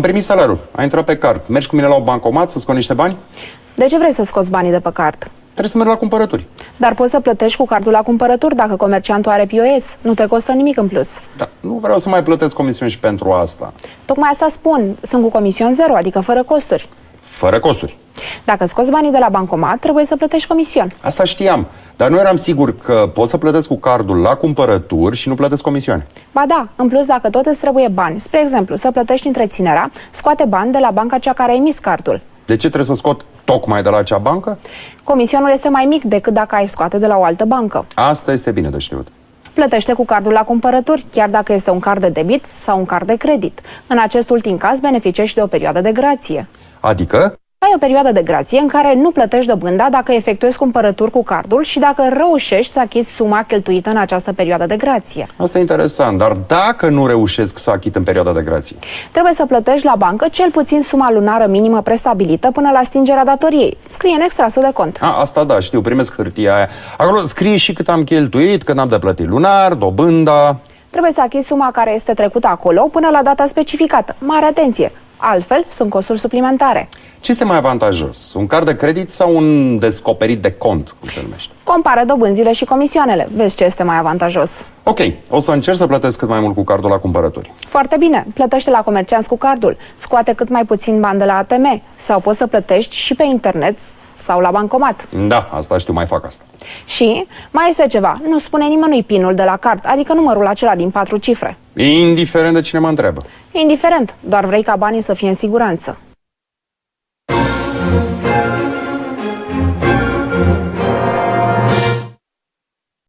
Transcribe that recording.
Am primit salariul, a intrat pe card. Mergi cu mine la un bancomat să scot niște bani? De ce vrei să scoți banii de pe card? Trebuie să merg la cumpărături. Dar poți să plătești cu cardul la cumpărături dacă comerciantul are POS. Nu te costă nimic în plus. Da, nu vreau să mai plătesc comisiuni și pentru asta. Tocmai asta spun. Sunt cu comision zero, adică fără costuri. Fără costuri. Dacă scoți banii de la bancomat, trebuie să plătești comision. Asta știam, dar nu eram sigur că pot să plătesc cu cardul la cumpărături și nu plătesc comisioane. Ba da, în plus dacă tot îți trebuie bani, spre exemplu, să plătești întreținerea, scoate bani de la banca cea care a emis cardul. De ce trebuie să scot tocmai de la acea bancă? Comisionul este mai mic decât dacă ai scoate de la o altă bancă. Asta este bine de știut. Plătește cu cardul la cumpărături, chiar dacă este un card de debit sau un card de credit. În acest ultim caz beneficiezi de o perioadă de grație. Adică? Ai o perioadă de grație în care nu plătești dobânda dacă efectuezi cumpărături cu cardul și dacă reușești să achizi suma cheltuită în această perioadă de grație. Asta e interesant, dar dacă nu reușesc să achit în perioada de grație? Trebuie să plătești la bancă cel puțin suma lunară minimă prestabilită până la stingerea datoriei. Scrie în extrasul de cont. Asta da, știu, primesc hârtia aia. Acolo scrie și cât am cheltuit, cât am de plătit lunar, dobânda. Trebuie să achizi suma care este trecută acolo până la data specificată. Mare atenție! Altfel, sunt costuri suplimentare. Ce este mai avantajos? Un card de credit sau un descoperit de cont, cum se numește? Compară dobânzile și comisioanele. Vezi ce este mai avantajos. Ok, o să încerc să plătesc cât mai mult cu cardul la cumpărături. Foarte bine. Plătește la comercianți cu cardul. Scoate cât mai puțin bani de la ATM. Sau poți să plătești și pe internet sau la bancomat. Da, asta știu, mai fac asta. Și mai este ceva. Nu spune nimănui PIN-ul de la card, adică numărul acela din 4 cifre. Indiferent de cine mă întreabă. Indiferent, doar vrei ca banii să fie în siguranță.